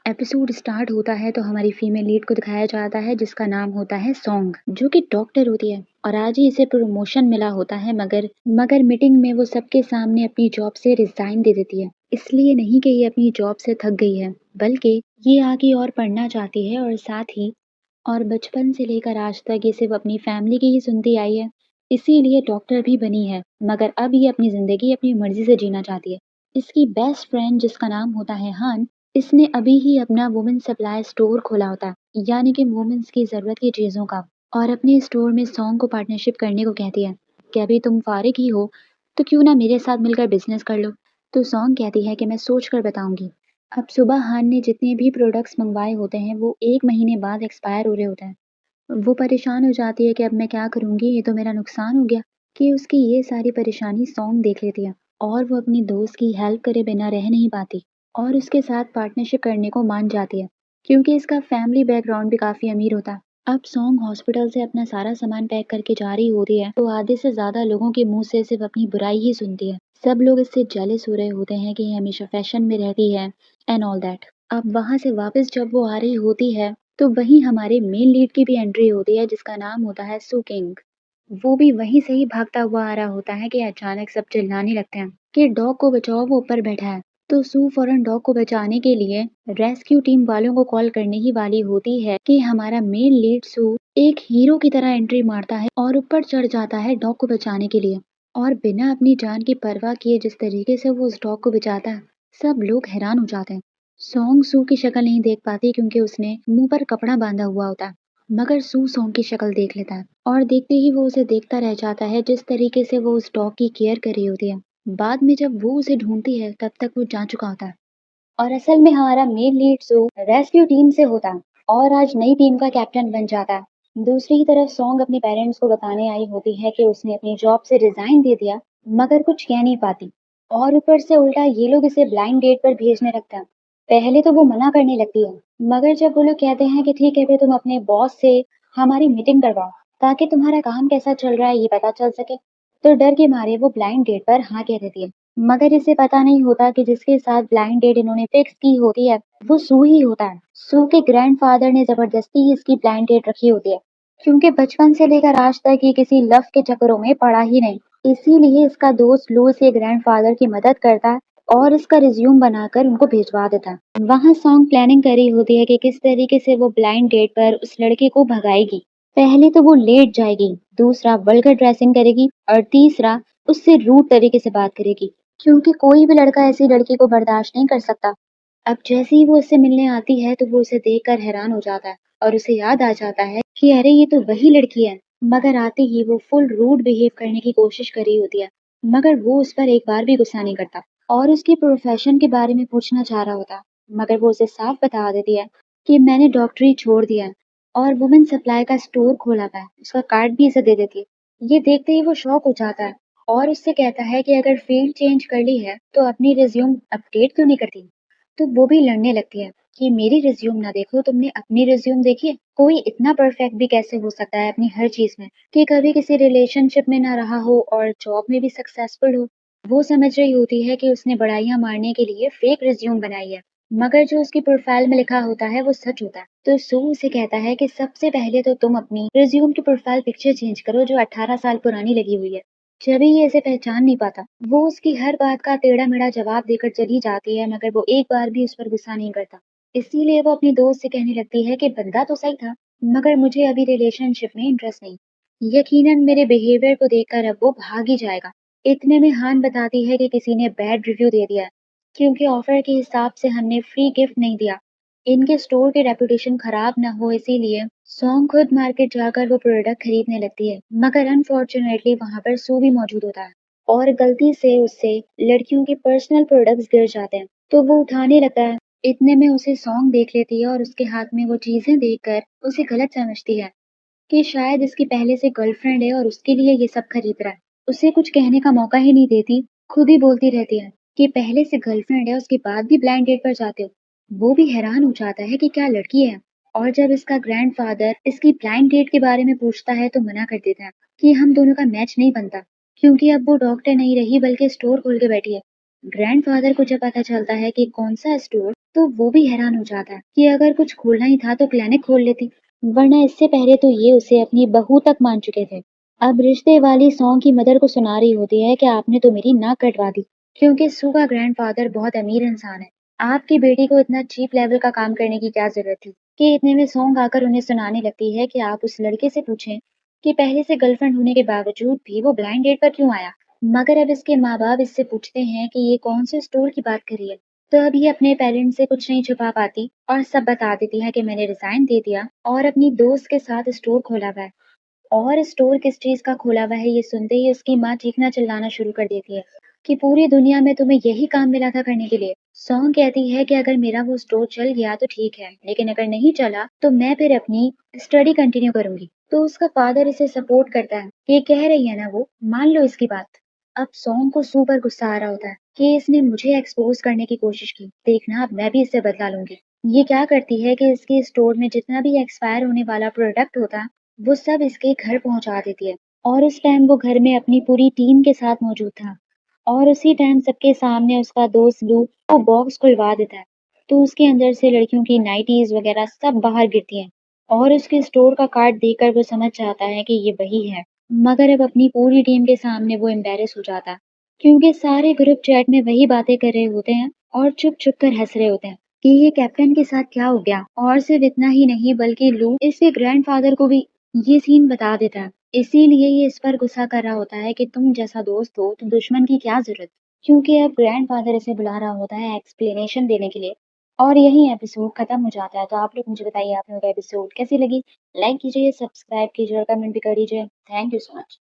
Episode start होता है तो हमारी फीमेल लीड को दिखाया जाता है जिसका नाम होता है सॉन्ग, जो कि डॉक्टर होती है और आज ही इसे प्रमोशन मिला होता है। मगर मीटिंग में वो सबके सामने अपनी जॉब से रिजाइन दे देती है। इसलिए नहीं कि ये अपनी जॉब से थक गई है, बल्कि ये आगे और पढ़ना चाहती है और साथ ही और बचपन से लेकर आज तक ये सिर्फ अपनी फैमिली की ही सुनती आई है। इसीलिए डॉक्टर भी बनी है, मगर अब ये अपनी जिंदगी अपनी मर्जी से जीना चाहती है। इसकी बेस्ट फ्रेंड जिसका नाम होता है हान, इसने अभी ही अपना वुमेन सप्लाई स्टोर खोला होता, यानी कि वुमेन्स की जरूरत की चीजों का, और अपने स्टोर में सॉन्ग को पार्टनरशिप करने को कहती है कि अभी तुम फारिग ही हो तो क्यों ना मेरे साथ मिलकर बिजनेस कर लो। तो सॉन्ग कहती है कि मैं सोच कर बताऊंगी। अब सुबह हान ने जितने भी प्रोडक्ट्स मंगवाए होते हैं वो 1 महीने बाद एक्सपायर हो रहे होते हैं। वो परेशान हो जाती है कि अब मैं क्या करूंगी, ये तो मेरा नुकसान हो गया। कि उसकी ये सारी परेशानी सॉन्ग देख लेती है और वो अपनी दोस्त की हेल्प करे बिना रह नहीं पाती और उसके साथ पार्टनरशिप करने को मान जाती है, क्योंकि इसका फैमिली बैकग्राउंड भी काफी अमीर होता है। अब सॉन्ग हॉस्पिटल से अपना सारा सामान पैक करके जा रही होती है तो आधे से ज्यादा लोगों के मुंह से सिर्फ अपनी बुराई ही सुनती है। सब लोग इससे जेलस हो रहे होते हैं कि ये हमेशा फैशन में रहती है एंड ऑल दैट। अब वहां से वापस जब वो आ रही होती है तो वहीं हमारे मेन लीड की भी एंट्री होती है जिसका नाम होता है सू किंग। वो भी वहीं से ही भागता हुआ आ रहा होता है कि अचानक सब चिल्लाने लगते हैं कि डॉग को बचाओ, वो ऊपर बैठा है। तो सू फौरन डॉग को बचाने के लिए रेस्क्यू टीम वालों को कॉल करने ही वाली होती है कि हमारा मेन लीड सू एक हीरो की तरह एंट्री मारता है और ऊपर चढ़ जाता है डॉग को बचाने के लिए। और बिना अपनी जान की परवाह किए जिस तरीके से वो उस डॉग को बचाता है, सब लोग हैरान हो जाते हैं। सॉन्ग सू की शक्ल नहीं देख पाती क्योंकि उसने मुंह पर कपड़ा बांधा हुआ होता है, मगर सू सॉन्ग की शक्ल देख लेता है और देखते ही वो उसे देखता रह जाता है जिस तरीके से वो उस डॉग की केयर कर रही होती है। बाद में जब वो उसे ढूंढती है तब तक वो जा चुका होता है और असल में हमारा मेन लीड सू रेस्क्यू टीम से होता है और आज नई टीम का कैप्टन बन जाता है। दूसरी ही तरफ सॉन्ग अपने पेरेंट्स को बताने आई होती है कि उसने अपनी जॉब से रिजाइन दे दिया, मगर कुछ कह नहीं पाती। और ऊपर से उल्टा ये लोग इसे ब्लाइंड डेट पर भेजने लगते हैं। पहले तो वो मना करने लगती है, मगर जब वो लोग कहते हैं कि ठीक है फिर तुम अपने बॉस से हमारी मीटिंग करवाओ ताकि तुम्हारा काम कैसा चल रहा है ये पता चल सके, तो डर के मारे वो ब्लाइंड डेट पर हाँ कह देती है। मगर इसे पता नहीं होता कि जिसके साथ ब्लाइंड डेट इन्होंने फिक्स की होती है वो सू ही होता है। सू के ग्रैंडफादर ने जबरदस्ती ही इसकी ब्लाइंड डेट रखी होती है, क्योंकि बचपन से लेकर आज तक ये किसी लव के चक्करों में पड़ा ही नहीं। इसीलिए इसका दोस्त लू के ग्रैंडफादर की मदद करता है और इसका रिज्यूम बनाकर उनको भिजवा देता है। वहाँ सॉन्ग प्लानिंग कर रही होती है कि किस तरीके से वो ब्लाइंड डेट पर उस लड़के को भगाएगी। पहले तो वो लेट जाएगी, दूसरा वल्गर ड्रेसिंग करेगी और तीसरा उससे रूड तरीके से बात करेगी, क्योंकि कोई भी लड़का ऐसी लड़की को बर्दाश्त नहीं कर सकता। अब जैसे ही वो उससे मिलने आती है तो वो उसे देखकर हैरान हो जाता है और उसे याद आ जाता है कि अरे ये तो वही लड़की है। मगर आते ही वो फुल रूड बिहेव करने की कोशिश कर रही होती है, मगर वो उस पर एक बार भी गुस्सा नहीं करता और उसके प्रोफेशन के बारे में पूछना चाह रहा होता, मगर वो उसे साफ बता देती है कि मैंने डॉक्टरी छोड़ दिया है और वुमेन सप्लाई का स्टोर खोला था। उसका कार्ड भी इसे दे देती है। ये देखते ही वो शॉक हो जाता है और उससे कहता है कि अगर फील्ड चेंज कर ली है तो अपनी रिज्यूम अपडेट क्यों नहीं करती। तो वो भी लड़ने लगती है कि मेरी रिज्यूम ना देखो, तुमने अपनी रिज्यूम देखी है? कोई इतना परफेक्ट भी कैसे हो सकता है अपनी हर चीज में कि कभी किसी रिलेशनशिप में ना रहा हो और जॉब में भी सक्सेसफुल हो। वो समझ रही होती है कि उसने बड़ाइयां मारने के लिए फेक रिज्यूम बनाई है, मगर जो उसकी प्रोफाइल में लिखा होता है वो सच होता है। तो सू उसे कहता है कि सबसे पहले तो तुम अपनी रिज्यूम की प्रोफाइल पिक्चर चेंज करो जो 18 साल पुरानी लगी हुई है। जब ये इसे पहचान नहीं पाता, वो उसकी हर बात का टेढ़ा मेढ़ा जवाब देकर चली जाती है, मगर वो एक बार भी उस पर गुस्सा नहीं करता। इसीलिए वो अपनी दोस्त से कहने लगती है कि बंदा तो सही था, मगर मुझे अभी रिलेशनशिप में इंटरेस्ट नहीं। यकीनन मेरे बिहेवियर को देखकर अब वो भाग ही जाएगा। इतने में हान बताती है कि किसी ने बैड रिव्यू दे दिया है, क्योंकि ऑफर के हिसाब से हमने फ्री गिफ्ट नहीं दिया। इनके स्टोर की रेपुटेशन खराब ना हो इसीलिए सॉन्ग खुद मार्केट जाकर वो प्रोडक्ट खरीदने लगती है, मगर अनफॉर्चुनेटली वहां पर सू भी मौजूद होता है और गलती से उससे लड़कियों के पर्सनल प्रोडक्ट्स गिर जाते हैं, तो वो उठाने लगता है। इतने में उसे सॉन्ग देख लेती है और उसके हाथ में वो चीजें देखकर उसे गलत समझती है कि शायद इसकी पहले से गर्लफ्रेंड है और उसके लिए ये सब खरीद रहा है। उसे कुछ कहने का मौका ही नहीं देती, खुद ही बोलती रहती है कि पहले से गर्लफ्रेंड है उसके बाद भी ब्लाइंड डेट पर जाते हो। वो भी हैरान हो जाता है कि क्या लड़की है, और जब इसका ग्रैंडफादर इसकी ब्लाइंड डेट के बारे में पूछता है तो मना कर देता है कि हम दोनों का मैच नहीं बनता, क्योंकि अब वो डॉक्टर नहीं रही बल्कि स्टोर खोल के बैठी है। ग्रैंडफादर को जब पता चलता है कि कौन सा स्टोर, तो वो भी हैरान हो जाता है कि अगर कुछ खोलना ही था तो क्लिनिक खोल लेती, वरना इससे पहले तो ये उसे अपनी बहू तक मान चुके थे। अब रिश्ते वाली सॉन्ग की मदर को सुना रही होती है कि आपने तो मेरी नाक कटवा दी, क्योंकि सू का ग्रैंडफादर बहुत अमीर इंसान है। आपकी बेटी को इतना चीप लेवल का काम करने की क्या जरूरत थी? कि इतने में सॉन्ग आकर उन्हें सुनाने लगती है कि आप उस लड़के से पूछें कि पहले से गर्लफ्रेंड होने के बावजूद भी वो ब्लाइंड डेट पर क्यों आया। मगर अब इसके माँ-बाप इससे पूछते हैं कि ये कौन से स्टोर की बात कर रही है। तो अब ये अपने पेरेंट्स से कुछ नहीं छुपा पाती और सब बता देती है कि मैंने रिज़ाइन दे दिया और अपनी दोस्त के साथ स्टोर खोला हुआ है। और स्टोर किस चीज़ का खोला हुआ है ये सुनते ही उसकी माँ चीखना चिल्लाना शुरू कर देती है कि पूरी दुनिया में तुम्हें यही काम मिला था करने के लिए। सॉन्ग कहती है कि अगर मेरा वो स्टोर चल गया तो ठीक है, लेकिन अगर नहीं चला तो मैं फिर अपनी स्टडी कंटिन्यू करूंगी। तो उसका फादर इसे सपोर्ट करता है कि ये कह रही है ना वो, मान लो इसकी बात। अब सॉन्ग को सुपर गुस्सा आ रहा होता है कि इसने मुझे एक्सपोज करने की कोशिश की, देखना अब मैं भी इससे बदला लूंगी। ये क्या करती है कि इसके स्टोर में जितना भी एक्सपायर होने वाला प्रोडक्ट होता है वो सब इसके घर पहुंचा देती है। और उस टाइम वो घर में अपनी पूरी टीम के साथ मौजूद था और उसी टाइम सबके सामने उसका दोस्त लू वो बॉक्स खुलवा देता है। तो उसके अंदर से लड़कियों की नाइटीज वगैरह सब बाहर गिरती हैं और उसके स्टोर का कार्ड देखकर वो समझ जाता है कि ये वही है। मगर अब अपनी पूरी टीम के सामने वो एम्बेरस हो जाता है, क्योंकि सारे ग्रुप चैट में वही बातें कर रहे होते हैं और चुप चुप कर हंस रहे होते हैं कि ये कैप्टन के साथ क्या हो गया। और सिर्फ इतना ही नहीं बल्कि लू इसके ग्रैंडफादर को भी ये सीन बता देता है। इसीलिए ये इस पर गुस्सा कर रहा होता है कि तुम जैसा दोस्त हो तो दुश्मन की क्या जरूरत। क्योंकि अब ग्रैंडफादर इसे बुला रहा होता है एक्सप्लेनेशन देने के लिए। और यही एपिसोड खत्म हो जाता है। तो आप लोग मुझे बताइए आप लोगों को एपिसोड कैसी लगी। लाइक कीजिए, सब्सक्राइब कीजिए और कमेंट भी कर दीजिए। Thank you so much.